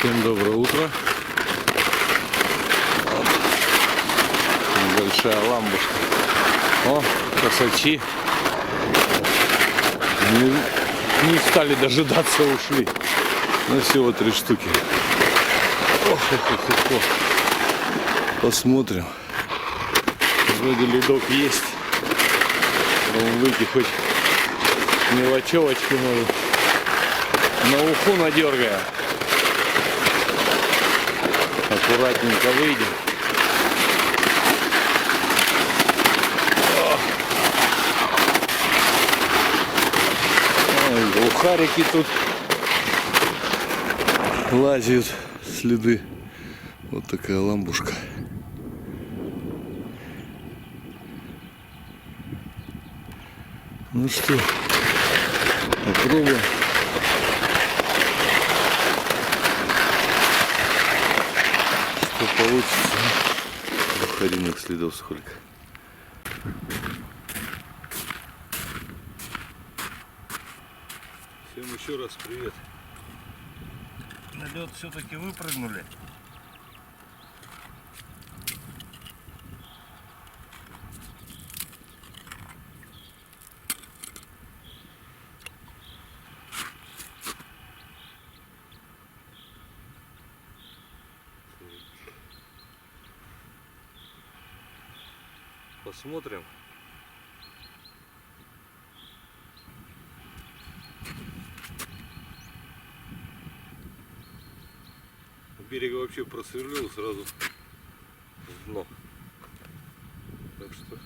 Всем доброе утро. Вот. Небольшая ламбушка. О, косачи. Не стали дожидаться, ушли. Ну всего 3 штуки. Ох. Посмотрим. Вроде ледок есть. Будем выйти хоть мелочевочку может. На уху надергая. Аккуратненько выйдем. Ой, глухарики тут лазят, следы. Вот такая ламбушка. Ну что, попробуем. Что получится. Старинных следов сколько. Всем еще раз привет. На лед все-таки выпрыгнули. Посмотрим. Берега вообще просверлил сразу в дно. Так что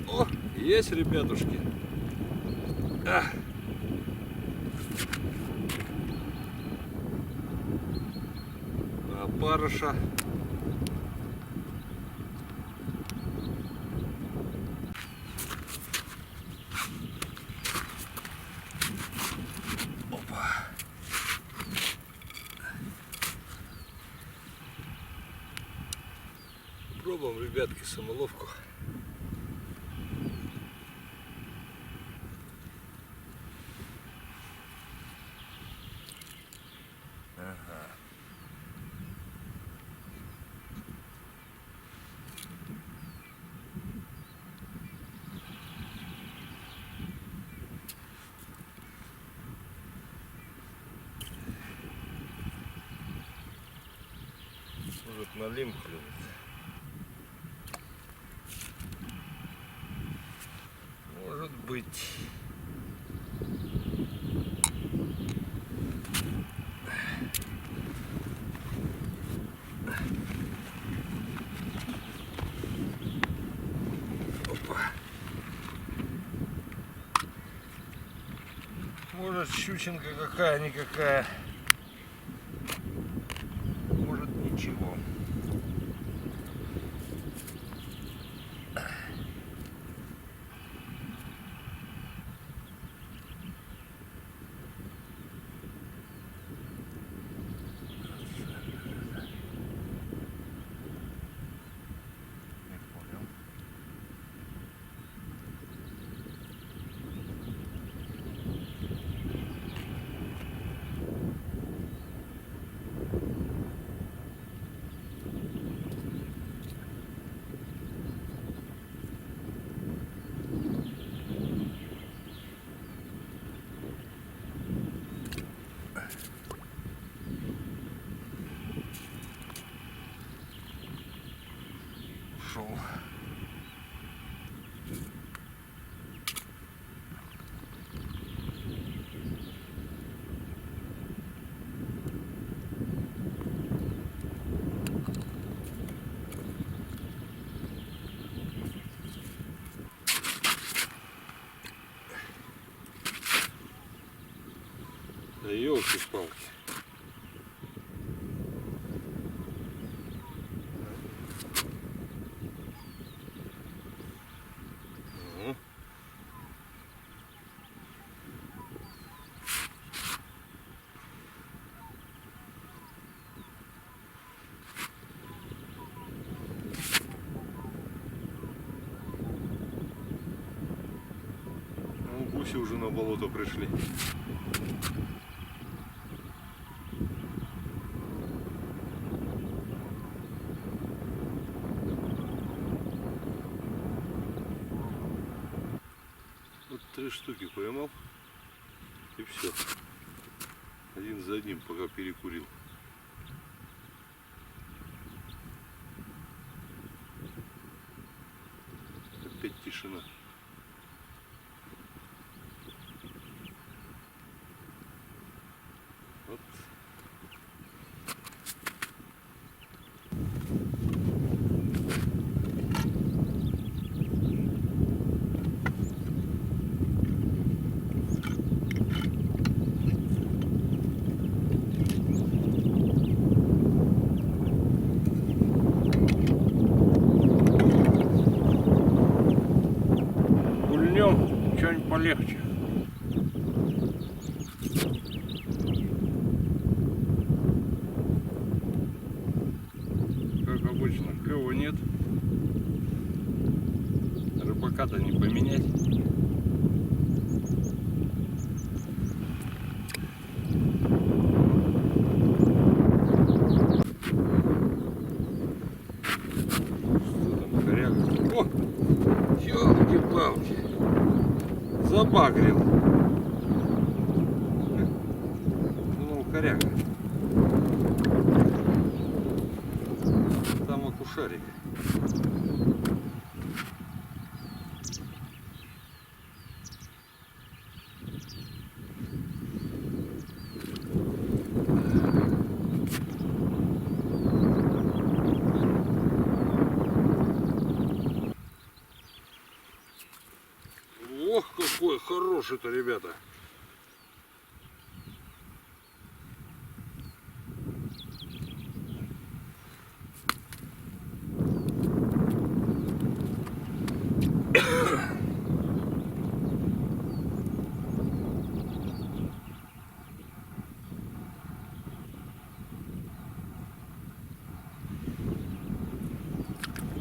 о, есть, ребятушки. Опарыша. Опа. Пробуем, ребятки, самоловку. Может, налим клюнет. Может быть. Опа. Может, щученка какая-никакая. Может, ничего. Ушел. Да елки-палки. гуси уже на болото пришли. Вот 3 штуки поймал. И все. Один за одним, пока перекурил. Опять тишина. Вот. Гульнем что-нибудь полегче. Как обычно, клёва нет. Рыбака-то не поменять. Что там, коряга? О! Ёлки-палки! Забагрил. Думал, коряга. Там окушарик. Ох, какой хороший-то, ребята.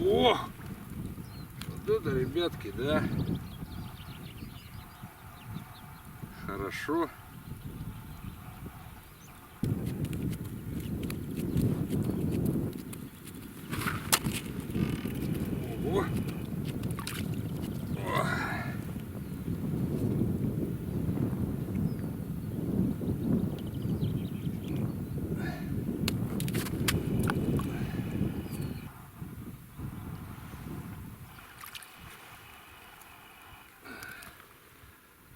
Ох, вот это, ребятки, да. Хорошо. Ого. О.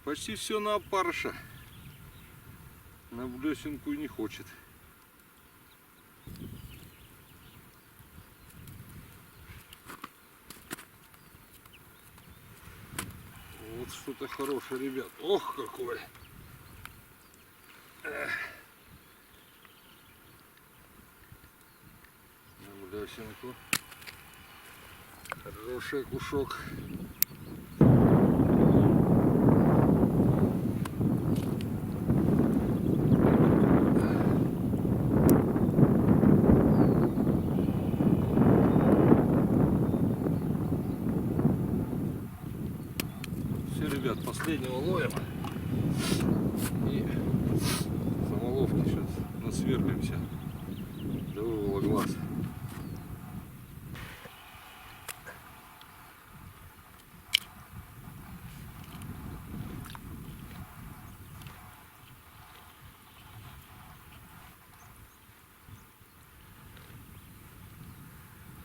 Почти все на опарыша. На блесенку не хочет. Вот что-то хорошее, ребят. Ох, какой! На блесенку. Хороший кушок. Ребят, последнего ловим и самоловки сейчас насверлимся до вывола глаз.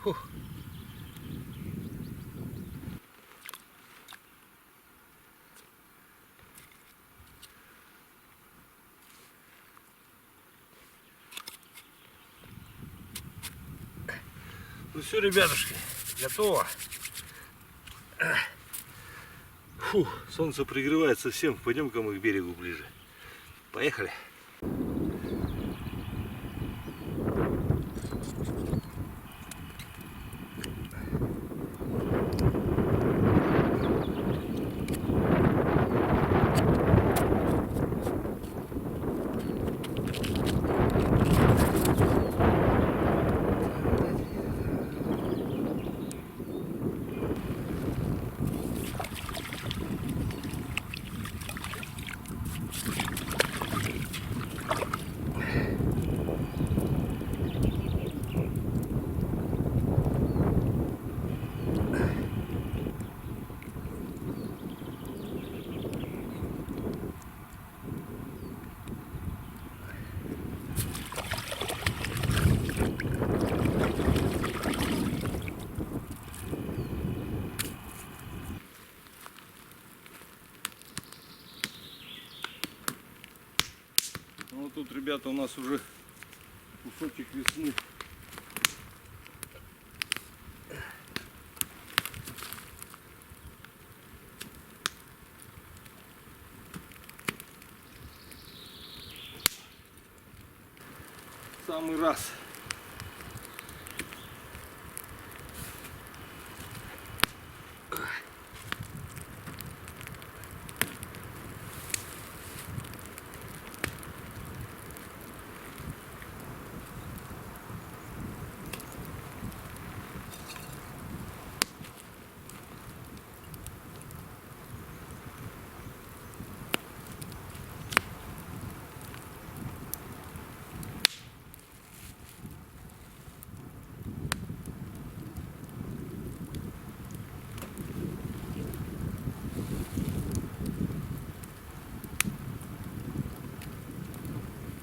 Фух. Ну все, ребятушки, готово. Фу, солнце пригревает совсем. Пойдем-ка мы к берегу ближе. Поехали. Вот тут, ребята, у нас уже кусочек весны. Самый раз.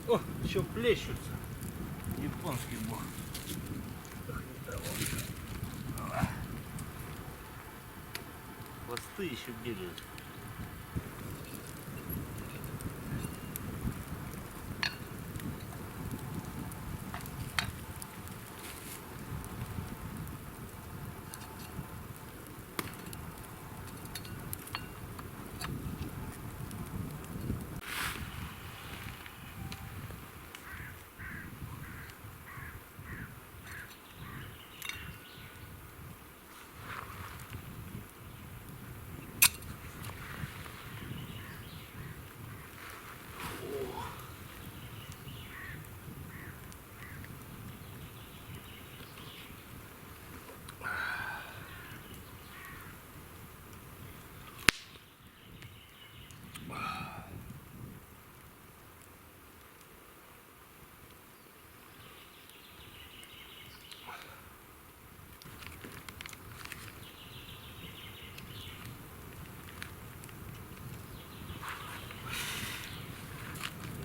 О, еще плещутся. Японский бог. Хвосты еще бегают.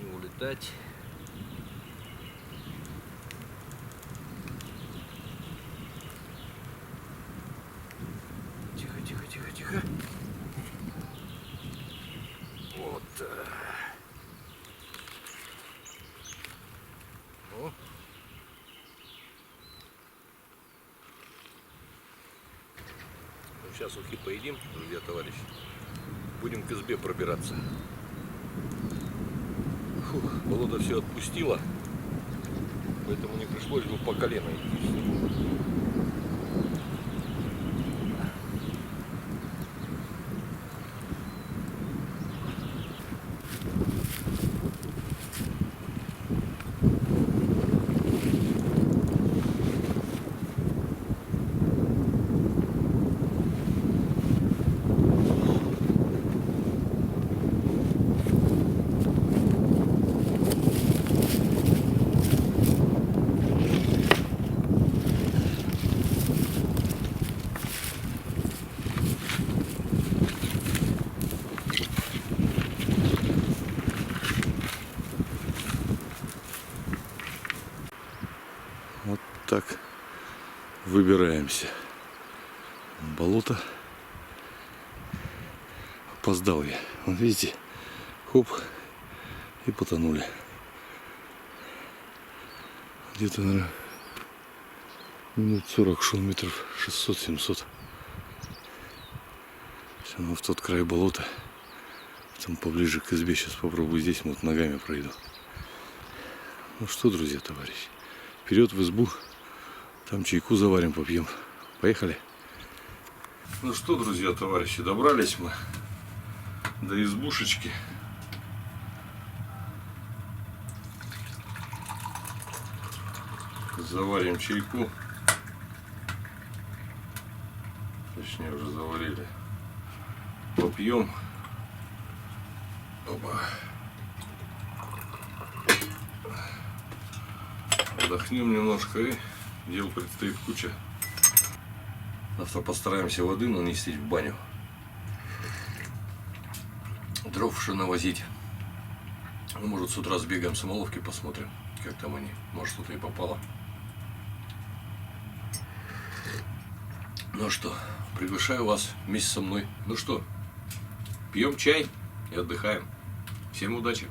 Не улетать. Тихо, тихо, тихо, тихо. Вот. О. Ну, сейчас ухи поедим, друзья, товарищи. Будем к избе пробираться. Фух, болото все отпустило, поэтому не пришлось бы по колено идти. Вот так выбираемся. Болото. Опоздал я. Вот видите, хоп, и потонули. Где-то, наверное, минут 40 шел, метров 600-700. Все равно в тот край болота. Там поближе к избе. Сейчас попробую здесь вот ногами пройду. Ну что, друзья, товарищи, вперед в избу. Там чайку заварим, попьем. Поехали. Ну что, друзья, товарищи, добрались мы до избушечки. Заварим чайку. Точнее, уже заварили. Попьем. Опа. Отдохнем немножко, и дел предстоит куча. Завтра постараемся воды нанести в баню. Дров еще навозить. Ну, может, с утра сбегаем Самоловки, посмотрим, как там они. Может, что-то и попало. Ну что, приглашаю вас вместе со мной. Ну что, пьем чай и отдыхаем. Всем удачи!